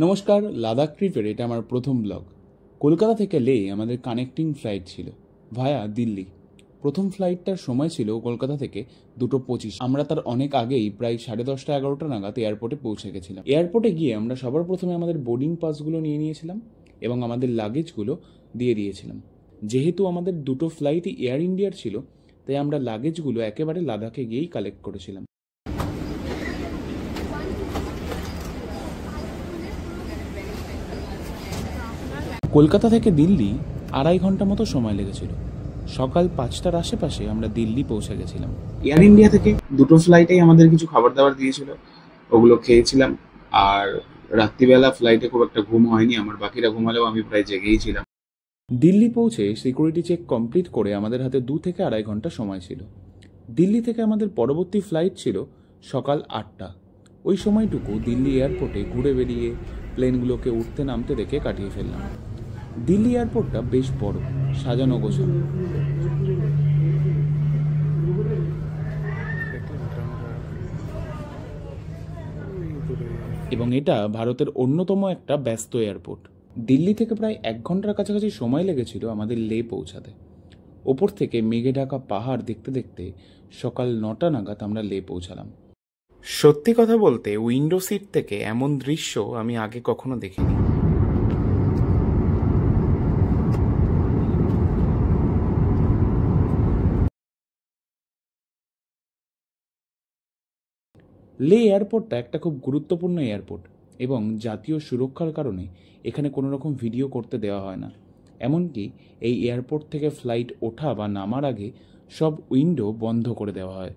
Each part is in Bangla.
নমস্কার, লাদাখ ট্রিপের এটা আমার প্রথম ব্লগ। কলকাতা থেকে লে আমাদের কানেক্টিং ফ্লাইট ছিল ভায়া দিল্লি। প্রথম ফ্লাইটটার সময় ছিল কলকাতা থেকে 2:25। আমরা তার অনেক আগেই প্রায় 10:30-11টা নাগাদ এয়ারপোর্টে পৌঁছে গেছিলাম। এয়ারপোর্টে গিয়ে আমরা সবার প্রথমে আমাদের বোর্ডিং পাসগুলো নিয়ে নিয়েছিলাম এবং আমাদের লাগেজগুলো দিয়ে দিয়েছিলাম। যেহেতু আমাদের দুটো ফ্লাইটই এয়ার ইন্ডিয়ার ছিল, তাই আমরা লাগেজগুলো একেবারে লাদাখে গিয়েই কালেক্ট করেছিলাম। কলকাতা থেকে দিল্লি 2.5 ঘন্টা মতো সময় লেগেছিল। সকাল 5টার আশেপাশে আমরা দিল্লি পৌঁছে গেছিলাম। এয়ার ইন্ডিয়া থেকে দুটো ফ্লাইটেই আমাদের কিছু খাবার দাবার দিয়েছিল, ওগুলো খেয়েছিলাম। আর রাত্রিবেলা ফ্লাইটে খুব একটা ঘুম হয়নি আমার, বাকিরা ঘুমালেও আমি প্রায় জেগেই ছিলাম। দিল্লি পৌঁছে সিকিউরিটি চেক কমপ্লিট করে আমাদের হাতে 2 থেকে 2.5 ঘন্টা সময় ছিল। দিল্লি থেকে আমাদের পরবর্তী ফ্লাইট ছিল সকাল 8টা। ওই সময়টুকু দিল্লি এয়ারপোর্টে ঘুরে বেরিয়ে প্লেনগুলোকে উঠতে নামতে দেখে কাটিয়ে ফেললাম। দিল্লি এয়ারপোর্টটা বেশ বড়, সাজানো গোছানো। এবং এটা ভারতের অন্যতম একটা ব্যস্ত এয়ারপোর্ট। দিল্লি থেকে প্রায় 1 ঘন্টার কাছাকাছি সময় লেগেছিল আমাদের লে পৌঁছাতে। ওপর থেকে মেঘে ঢাকা পাহাড় দেখতে দেখতে সকাল 9টা নাগাদ আমরা লে পৌঁছালাম। সত্যি কথা বলতে উইন্ডো সিট থেকে এমন দৃশ্য আমি আগে কখনো দেখিনি। লে এয়ারপোর্টটা একটা খুব গুরুত্বপূর্ণ এয়ারপোর্ট এবং জাতীয় সুরক্ষার কারণে এখানে কোনো রকম ভিডিও করতে দেওয়া হয় না। এমনকি এই এয়ারপোর্ট থেকে ফ্লাইট ওঠা বা নামার আগে সব উইন্ডো বন্ধ করে দেওয়া হয়।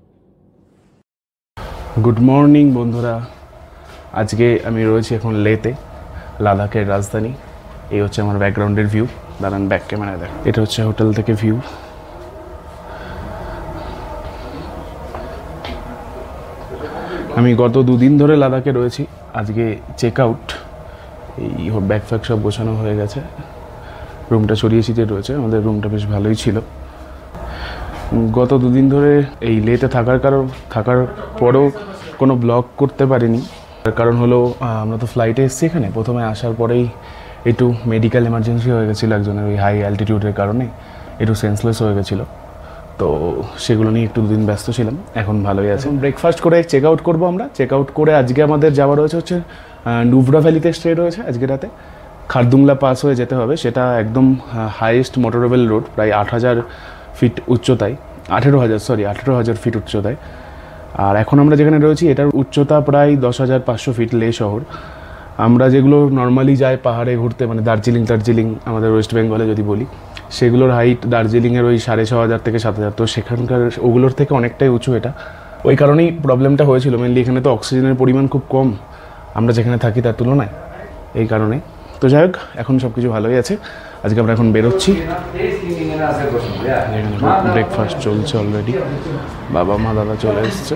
গুড মর্নিং বন্ধুরা, আজকে আমি রয়েছি এখন লেতে, লাদাখের রাজধানী। এই হচ্ছে আমার ব্যাকগ্রাউন্ডের ভিউ। দাঁড়ান ব্যাক ক্যামেরায় দেখ। এটা হচ্ছে হোটেল থেকে ভিউ। আমি গত 2 দিন ধরে লাদাখে রয়েছি। আজকে চেক আউট, এই ব্যাগ ফ্যাগ সব গোছানো হয়ে গেছে। রুমটা ছড়িয়ে ছিটিয়ে রয়েছে, আমাদের রুমটা বেশ ভালোই ছিল। গত 2 দিন ধরে এই লেতে থাকার পরেও কোনো ব্লগ করতে পারিনি। তার কারণ হলো আমরা তো ফ্লাইটে এসেছি এখানে। প্রথমে আসার পরেই একটু মেডিকেল এমার্জেন্সি হয়ে গেছিলো একজনের, ওই হাই অ্যালটিটিউডের কারণে একটু সেন্সলেস হয়ে গেছিলো। তো সেগুলো নিয়ে একটু 2 দিন ব্যস্ত ছিলাম। এখন ভালোই আছে। ব্রেকফাস্ট করে চেক আউট করবো আমরা। চেক আউট করে আজকে আমাদের যাওয়া রয়েছে হচ্ছে নুব্রা ভ্যালিতে স্টে রয়েছে আজকে রাতে। খারদুংলা পাস হয়ে যেতে হবে, সেটা একদম হাইয়েস্ট মোটরেবল রোড, প্রায় 8,000 ফিট উচ্চতায়, 18,000 ফিট উচ্চতায়। আর এখন আমরা যেখানে রয়েছি এটার উচ্চতা প্রায় 10,500 ফিট লে শহর। আমরা যেগুলো নর্মালি যাই পাহাড়ে ঘুরতে, মানে দার্জিলিং আমাদের ওয়েস্ট বেঙ্গলে যদি বলি, সেগুলোর হাইট দার্জিলিংয়ের ওই 6,500 থেকে 7,000। তো সেখানকার ওগুলোর থেকে অনেকটাই উঁচু এটা। ওই কারণেই প্রবলেমটা হয়েছিল মেনলি। এখানে তো অক্সিজেনের পরিমাণ খুব কম আমরা যেখানে থাকি তার তুলনায়, এই কারণে। তো যাই হোক, এখন সব কিছু ভালোই আছে। আজকে আমরা এখন বেরোচ্ছি। ব্রেকফাস্ট চলছে অলরেডি, বাবা মা দাদা চলে এসছে।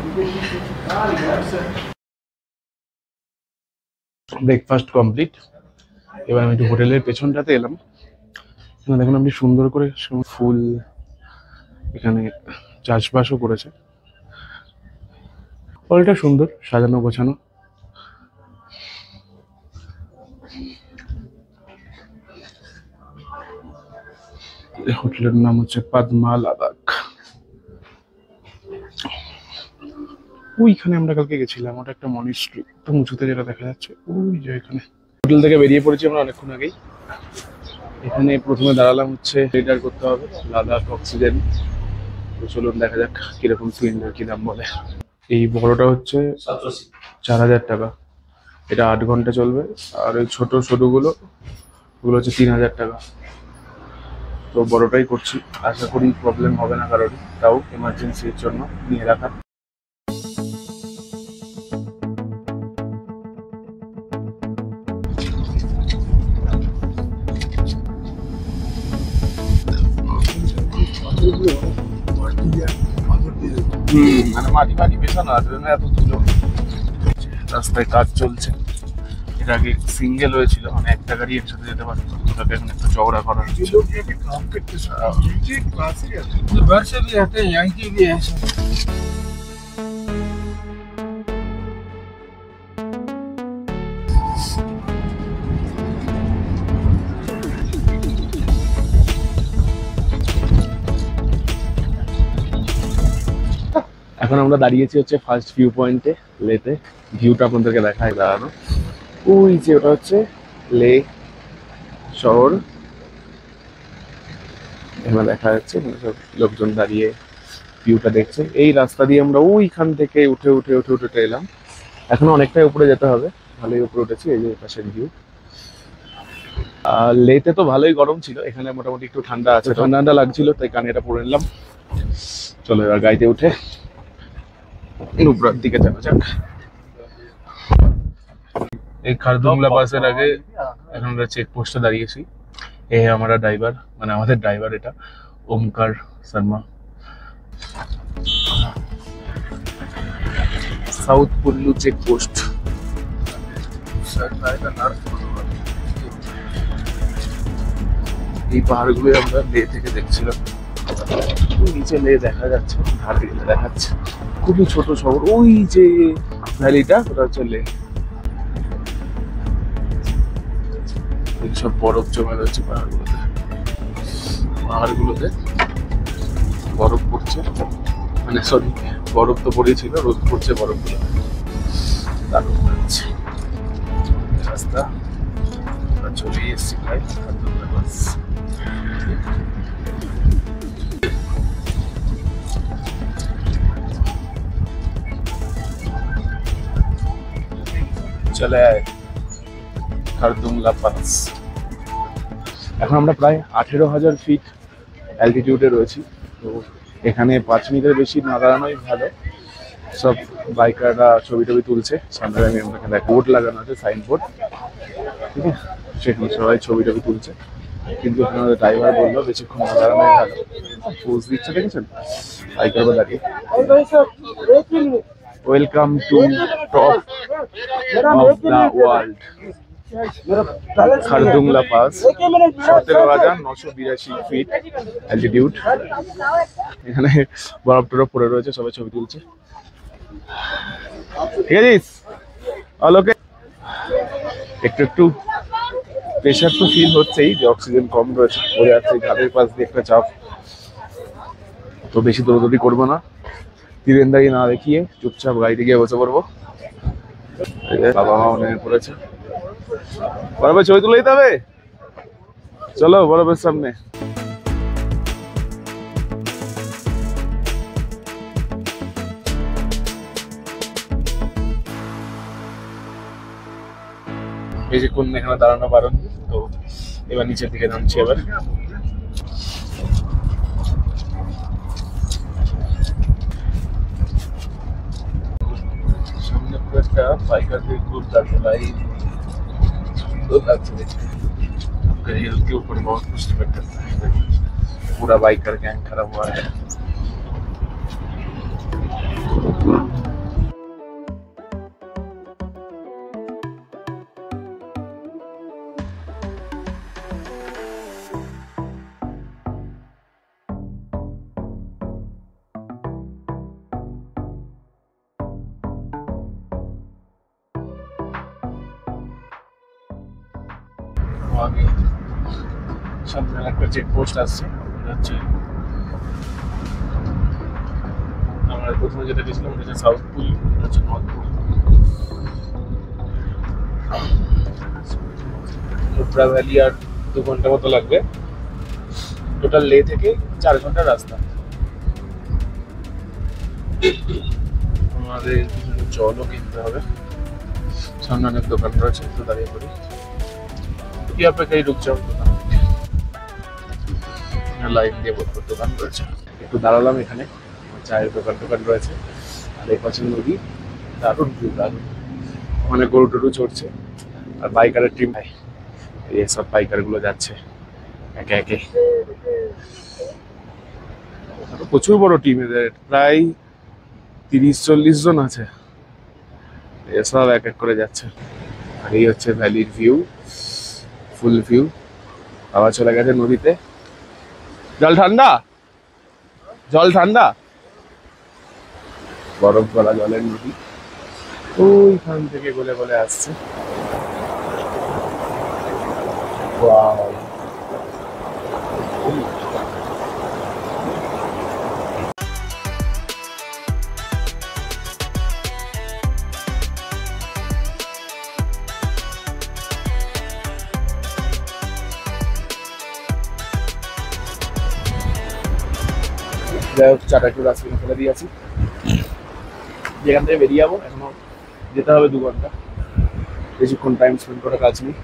Breakfast complete. এবার আমি একটু হোটেলের পেছনটাতে এলাম। দেখুন আপনি সুন্দর করে ফুল এখানে চাষবাসও করেছে। হলটা সুন্দর সাজানো গোছানো। হোটেলের নাম হচ্ছে পদ্মা লাদাখ। ওইখানে আমরা কালকে গেছিলাম, ওটা একটা মনিস্ট্রি, একদম উঁচুতে যেটা দেখা যাচ্ছে ওই যে এখানে। হোটেল থেকে বেরিয়ে পড়েছি আমরা অনেকক্ষণ আগেই। এখানে প্রথমে দাঁড়ালাম হচ্ছে রিটার করতে হবে লাদাখ অক্সিজেন। তো চলুন দেখা যাক কিরকম সিলিন্ডার কি দাম বলে। এই বড়টা হচ্ছে 4,000 টাকা, এটা 8 ঘন্টা চলবে। আর ওই ছোট সরুগুলো ওগুলো হচ্ছে 3,000 টাকা। তো বড়টাই করছি, আশা করি প্রবলেম হবে না কারোরই, তাও এমার্জেন্সির জন্য নিয়ে রাখা। মানে মাটি পেছানো আছে না, এত ধুলো। রাস্তায় কাজ চলছে। এর আগে সিঙ্গেল হয়েছিল, মানে একটা গাড়ি একসাথে যেতে পারতো, ওটাকে এখন একটু চওড়া করা হচ্ছে। এখন আমরা দাঁড়িয়েছি হচ্ছে ফার্স্ট ভিউ পয়েন্টে লেতে। ভিউটা আপনাদেরকে দেখায় দাঁড়ানো, ওই যে ওটা হচ্ছে লে শহর, এখানে দেখা যাচ্ছে সব লোকজন দাঁড়িয়ে ভিউটা দেখছে। এই রাস্তা দিয়ে আমরা ওইখান থেকে উঠে উঠে উঠে উঠে এলাম। এখনো অনেকটাই উপরে যেতে হবে, ভালোই উপরে উঠেছি। এই যে পাশের ভিউ। লেতে তো ভালোই গরম ছিল, এখানে মোটামুটি একটু ঠান্ডা আছে, ঠান্ডা ঠান্ডা লাগছিল, তাই কানে এটা পরে নিলাম। চলো এবার গাড়িতে উঠে নুব্রার দিকে যাওয়া যাক। এই খারদুংলা পাসের আগে এখন আমরা চেকপোস্টে দাঁড়িয়েছি। এ हमारा ড্রাইভার, মানে আমাদের ড্রাইভার এটা ওমকার শর্মা। সাউথ কুল্লু চেকপোস্ট। এই পাহাড়গুলো আমরা লে থেকে দেখছিলাম, নিচে লে দেখা যাচ্ছে, ধার দিকে দেখাচ্ছে খুবই ছোট শহর। ওই যে ভ্যালিটা ওটা হচ্ছে লে। সব বরফ জমে রয়েছে পাহাড়গুলোতে বরফ পড়ছে, মানে সরি বরফ তো পড়েছিল, রোদ পড়ছে বরফগুলো। দারুণ লাগছে রাস্তা। চলে এসছি প্রায় খারদুংলা পাস। চলে আয় খারদুংলা পাস। এখন আমরা প্রায় 18,000 ফিট অ্যালটিটিউডে রয়েছি। তো এখানে 5 মিনিটের বেশি না দাঁড়ানোই ভালো। সব বাইকাররা ছবি টবি তুলছে, সামনে আমি এখানে বোর্ড লাগানো আছে, সাইনবোর্ড, ঠিক আছে, সেখানে সবাই ছবি টবি তুলছে। কিন্তু এখানে ড্রাইভার বললো বেশিক্ষণ না দাঁড়ানোই ভালো। পোজ দিচ্ছে, দেখেছেন বাইকাররা দাঁড়িয়ে। Welcome to top of the world Khardungla pass, 17,982 feet altitude. এখানে বরফ টরফ পড়ে রয়েছে, সবাই ছবি তুলছে। ঠিক আছে, ওকে। একটু একটু প্রেশার তো ফিল হচ্ছেই, যে অক্সিজেন কম রয়েছে, পড়ে যাচ্ছে ঘাটের পাশ দিয়ে একটা চাপ। তো বেশি দৌড়দৌড়ি করবো না, তীরেন্দারি না দেখিয়ে চুপচাপ গাড়িতে গিয়ে বসে পড়বো। বাবা মাও নেমে পড়েছে, বরফে ছবি তুলে দিতে হবে। চলো বরফের সামনে। বেশিক্ষণ এখানে দাঁড়ানো বারণ, তো এবার নিচের দিকে নামছি। এবার সামনে পুরো একটা বাইকারদের গ্রুপ যাচ্ছে, ভাই हिल के ऊपर बहुत कुछ डिपेंड करता है, पूरा बाइकर गैंग खड़ा हुआ है। आगे সামনে একটা চেকপোস্ট আসছে, হচ্ছে আমরা প্রথমে যেটা গেছিলাম ওটা হচ্ছে সাউথ কুল্লু, এটা হচ্ছে নর্থ কুল্লু। নুব্রা ভ্যালি আর 2 ঘন্টা মতো লাগবে। টোটাল লে থেকে 4 ঘন্টার রাস্তা। আমাদের কিছু জলও কিনতে হবে, সামনে অনেক দোকান রয়েছে, একটু দাঁড়িয়ে পড়ি। यहाँ पे कई रुक जाओ, লাইন দিয়ে বলবো দোকান রয়েছে। একটু দাঁড়ালাম, এখানে চায়ের দোকান টোকান রয়েছে, আর এই পাশে নদী। দারুণ ভিউ, দারুণ, মানে গরু টরু চড়ছে, আর বাইকারের টিম, এইসব বাইকার গুলো যাচ্ছে একে একে। প্রচুর বড় টিম এদের, প্রায় 30-40 জন আছে, এসব এক এক করে যাচ্ছে। আর এই হচ্ছে ভ্যালির ভিউ, ফুল ভিউ। আবার চলে গেছে নদীতে। জল ঠান্ডা, জল ঠান্ডা, বরফ গলা জলের নদী ওইখান থেকে গলে গলে আসছে। ওয়াও, যাই হোক, চাটা একটু ডাস্টবিনে ফেলে দিয়েছি। যেখান থেকে বেরিয়ে যাবো, এখনো যেতে হবে 2 ঘন্টা, বেশিক্ষণ টাইম স্পেন্ড করে কাজ নেই।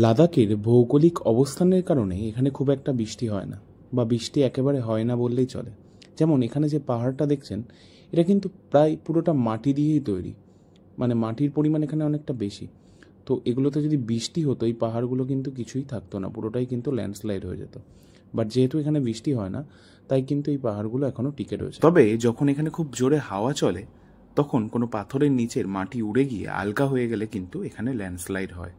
লাদাখের ভৌগোলিক অবস্থানের কারণে এখানে খুব একটা বৃষ্টি হয় না, বা বৃষ্টি একেবারে হয় না বললেই চলে। যেমন এখানে যে পাহাড়টা দেখছেন, এটা কিন্তু প্রায় পুরোটা মাটি দিয়েই তৈরি, মানে মাটির পরিমাণ এখানে অনেকটা বেশি। তো এগুলোতে যদি বৃষ্টি হতো, এই পাহাড়গুলো কিন্তু কিছুই থাকতো না, পুরোটাই কিন্তু ল্যান্ডস্লাইড হয়ে যেত। বাট যেহেতু এখানে বৃষ্টি হয় না, তাই কিন্তু এই পাহাড়গুলো এখনও টিকে রয়েছে। তবে যখন এখানে খুব জোরে হাওয়া চলে, তখন কোনো পাথরের নিচের মাটি উড়ে গিয়ে আলগা হয়ে গেলে কিন্তু এখানে ল্যান্ডস্লাইড হয়।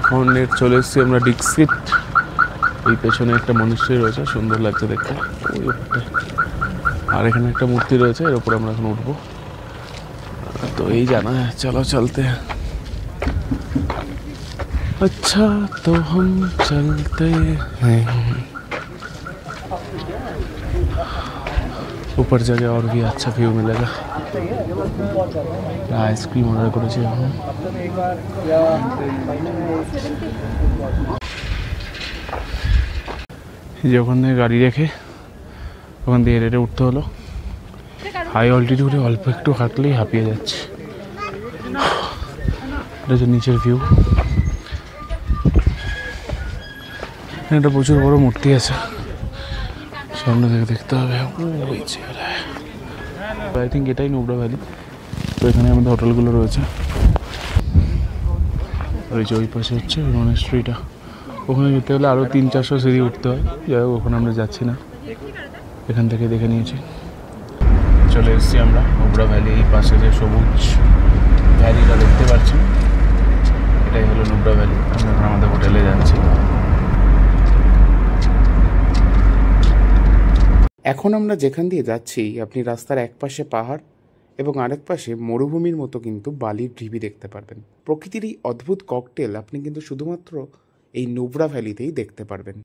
এখন চলে এসেছি আমরা ডিক্সিট। এই পেছনে একটা মনুষ্য রয়েছে, সুন্দর লাগছে দেখতে, ওই উপরটা। আর এখানে একটা মূর্তি রয়েছে, এর উপর আমরা এখন উঠবো। তো এই জানা চলো চলতে। अच्छा तो हम चलते हैं। ऊपर जगह और भी अच्छा व्यू मिलेगा। आइसक्रीम ऑर्डर করেছি এখন। যখন গাড়ি রেখে ওখান দিয়ে হেঁটে উঠতে হলো। হাই অল্টিটিউডে অল্প একটু হাঁটলেই হাঁপিয়ে যাচ্ছে। এটা হচ্ছে নিচের ভিউ। একটা প্রচুর বড় মূর্তি আছে, সামনে থেকে দেখতে হবে। আই থিঙ্ক এটাই নুব্রা ভ্যালি। তো এখানে আমাদের হোটেলগুলো রয়েছে। ওই যে ওই পাশে হচ্ছে মনেস্ট্রিটা, ওখানে যেতে হলে আরও 300-400 সিঁড়ি উঠতে হয়। যাই হোক, ওখানে আমরা যাচ্ছি না, এখান থেকে দেখে নিয়েছি। চলে এসেছি আমরা নুব্রা ভ্যালি। এই পাশে যে সবুজ ভ্যালিটা দেখতে পাচ্ছি, এটাই হলো নুব্রা ভ্যালি। আমরা এখন আমাদের হোটেলে যাচ্ছি। এখন আমরা যেখান দিয়ে যাচ্ছি, আপনি রাস্তার এক পাশে পাহাড় এবং আরেক পাশে মরুভূমির মতো কিন্তু বালির ঢিবি দেখতে পারবেন। প্রকৃতির এই অদ্ভুত ককটেল আপনি কিন্তু শুধুমাত্র এই নুব্রা ভ্যালিতেই দেখতে পারবেন।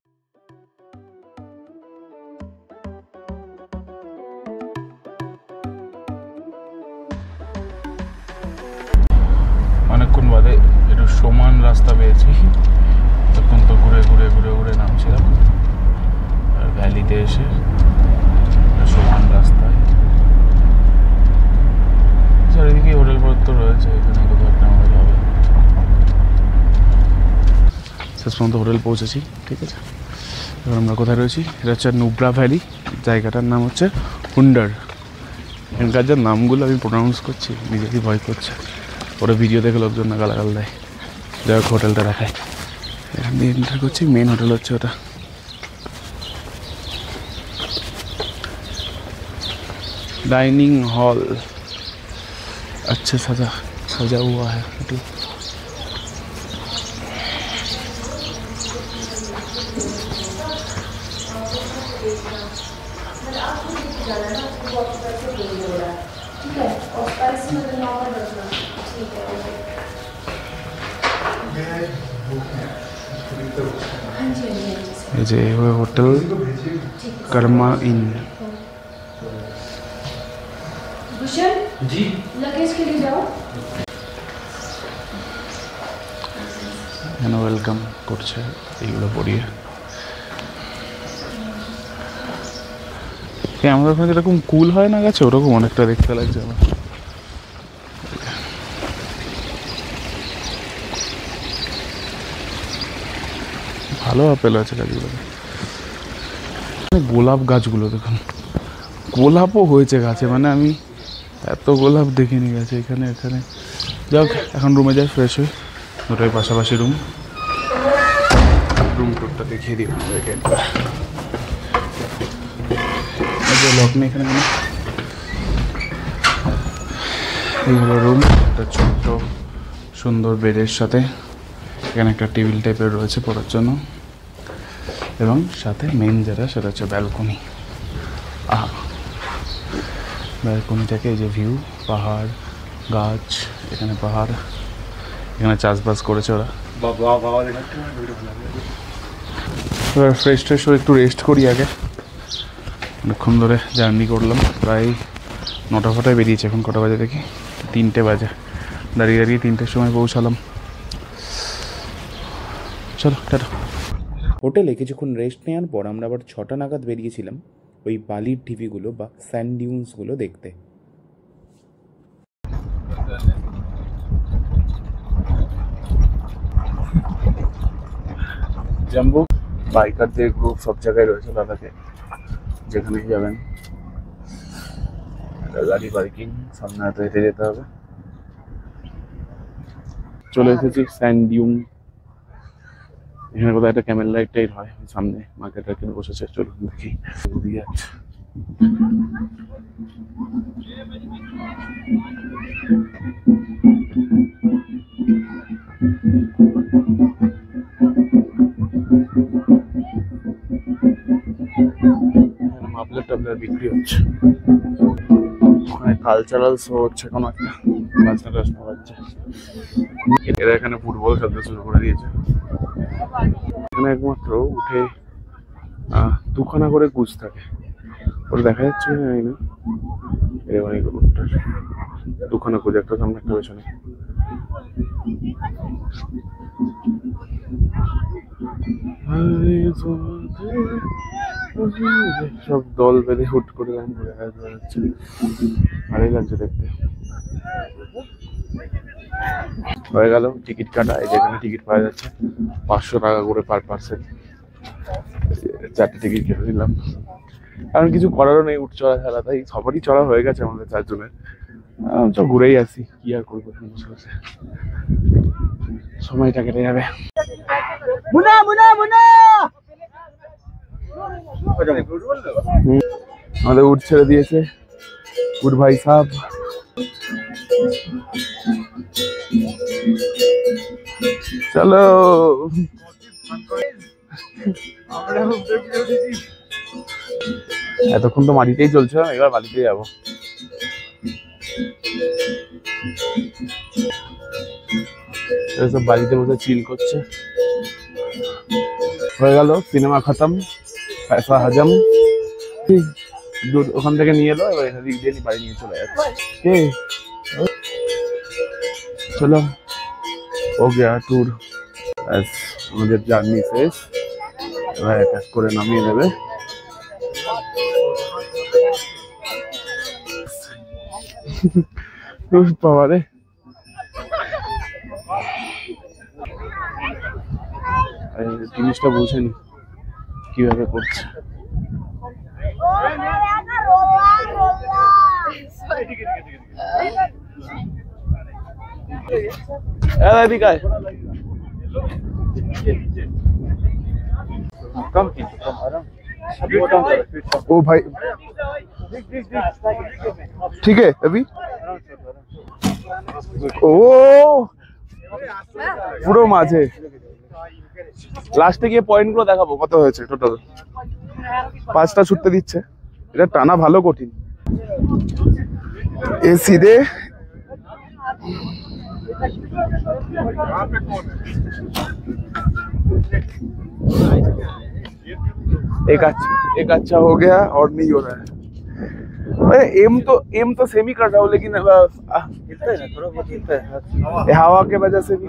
অনেকক্ষণ বাদে একটু সমান রাস্তা পেয়েছি। তখন তো ঘুরে ঘুরে ঘুরে ঘুরে নামছিলাম, আর ভ্যালিতে এসে সমান রাস্তায়। চারিদিকে হোটেলপত্র রয়েছে, এখানে কোথাও একটা আমাদের হবে। শেষ পর্যন্ত হোটেল পৌঁছেছি, ঠিক আছে। এবার আমরা কোথায় রয়েছি? এটা হচ্ছে নুব্রা ভ্যালি। জায়গাটার নাম হচ্ছে হুন্ডার। এখানকার যে নামগুলো আমি প্রোনাউন্স করছি, নিজেরই ভয় করছে। ওরা ভিডিও দেখে লোকজন না গালাগাল দেয়। যাই হোক, হোটেলটা দেখায়। এখান দিয়ে এন্টার করছি, মেন হোটেল হচ্ছে ওটা। डाइनिंग हॉल अच्छे सजा हुआ है होटल। ये होटल कर्मा इन। जी लगेज के लिए जाओ। वेलकम করছে এইগুলো পড়িয়ে। আমাদের ওখানে যেরকম কুল হয় না গাছে, ওরকম অনেকটা দেখতে লাগছে আমার। ভালো আপেল আছে গাছগুলোতে। গোলাপ গাছগুলো দেখুন, গোলাপও হয়েছে গাছে, মানে আমি এত গোলাপ দেখিনি গেছে এখানে। যাক, এখন রুমে যাই, ফ্রেশ হই। দুটোই পাশাপাশি রুম টুরটা দেখিয়ে দিই আপনাদেরকে একবার। লক নেই এখানে, এই হলো রুম। একটা ছোট্ট সুন্দর বেডের সাথে এখানে একটা টেবিল টাইপের রয়েছে পড়ার জন্য, এবং সাথে মেইন যেটা সেটা হচ্ছে ব্যালকনি। ব্যালকনি থেকে এই যে ভিউ, পাহাড়, গাছ, এখানে পাহাড়, এখানে চাষবাস করেছে ওরা। এবার ফ্রেশ হয়ে একটু রেস্ট করি আগে। অনেকক্ষণ ধরে জার্নি করলাম, প্রায় 9টা ফটায় বেরিয়েছে। এখন কটা বাজে দেখি, 3টে বাজে। দাঁড়িয়ে 3টের সময় পৌঁছালাম। চলো টাটা। হোটেলে কিছুক্ষণ রেস্ট নেওয়ার পর আমরা আবার 6টা নাগাদ বেরিয়েছিলাম ওই বালির ঢিপিগুলো বা স্যান্ড ডিউন্সগুলো দেখতে। জাম্বু বাইকারদের গ্রুপ সব জায়গায় রয়েছে লাদাখে, যেখানেই যাবেন। গাড়ি পার্কিং, সামনে হাতে হেঁটে যেতে হবে। চলে এসেছি স্যান্ড ডিউন। এখানে কোথাও একটা ক্যামেল রাইড টাইড হয়, সামনে মার্কেট টার্কেট বসেছে। চলুন দেখি। মাফলার টাবলার বিক্রি হচ্ছে, কালচারাল শো হচ্ছে কোনো একটা, নাচনা টাচনা বাজছে। এরা এখানে ফুটবল খেলতে শুরু করে দিয়েছে। এখানে একমাত্র উঠে 2খানা করে কুচ থাকে, ওটা দেখা যাচ্ছে না, এরকম 2খানা কুচ, একটা সামনে একটা পেছনে। সব দল বেঁধে হুট করে যাচ্ছে, ভালোই লাগছে দেখতে। হয়ে গেল টিকিট কাটা। এই যেখানে টিকিট পাওয়া যাচ্ছে 500 টাকা করে পার পার্সন। 4টে টিকিট কেটে দিলাম, কারণ কিছু করারও নেই, উঠ চড়া খেলা, তাই সবারই চড়া হয়ে গেছে আমাদের 4 জনের। সব ঘুরেই আসি, কি আর করবো, সময়টা কেটে যাবে। আমাদের উঠ ছেড়ে দিয়েছে, উঠ ভাই সাহ। চলো এতক্ষণ তো মাটিতেই চলছে, এবার বালিতে যাবো। সব বাড়িতে বসে চিল করছে। হয়ে গেল সিনেমা খতম, পয়সা হজম। ওখান থেকে নিয়ে এলো, এবার এখান থেকে দিয়ে বাড়ি নিয়ে চলে যাচ্ছে। চলো, ও গিয়া ট্যুর। আমাদের জার্নি শেষ, এবার এক এক করে নামিয়ে নেবে। পাওয়ারে জিনিসটা বুঝেনি কিভাবে করছে। ओ भाई ठीक है अभी ओ পুরো মাঝে লাস্টে গিয়ে পয়েন্ট গুলো দেখাবো কত হয়েছে টোটাল। 5টা ছুটতে দিচ্ছে, এটা টানা ভালো কঠিন। এ সিধে एक अच्छा हो गया और नहीं हो रहा है। एम तो सेम ही कर रहा हूँ, लेकिन हिलता है ना थोड़ा बहुत, हिलता है हवा के वजह से भी।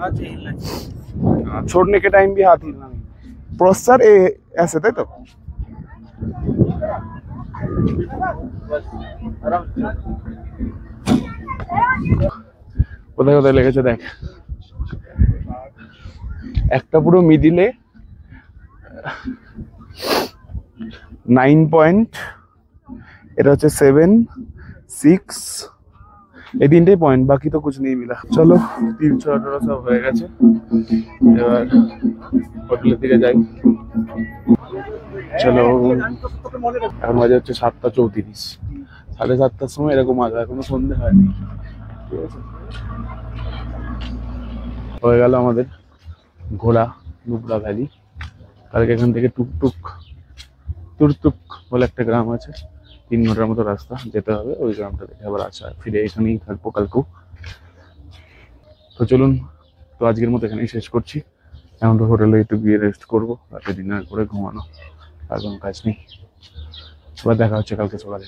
छोड़ने के टाइम भी हाथ हिलना नहीं। प्रोसेसर ऐसे थे तो কোথায় কোথায় লেগেছে দেখ, একটা পুরো মিডিলে 9 পয়েন্ট, এটা হচ্ছে 7, 6, এই তিনটেই পয়েন্ট, বাকি তো কিছু নেই মিলা। চলো 318 সব হয়ে গেছে, এবার হোটেলের দিকে যাই। চলো, এখন বাজে হচ্ছে 7:34, 7:30টার সময় এরকম আলো, এখনো সন্ধে হয়নি। ঠিক আছে, হয়ে গেল আমাদের ঘোড়া নুব্রা ভ্যালি। কালকে এখান থেকে তুরতুক বলে একটা গ্রাম আছে, 3 ঘন্টার মতো রাস্তা যেতে হবে, ওই গ্রামটা দেখে আবার আসা, ফিরে এখানেই থাকবো কালকেও। তো চলুন, তো আজকের মতো এখানেই শেষ করছি। এখন তো হোটেলে একটু গিয়ে রেস্ট করবো, রাতে ডিনার করে ঘুমানো, আর কোনো কাজ নেই। এবার দেখা হচ্ছে কালকে সকালে।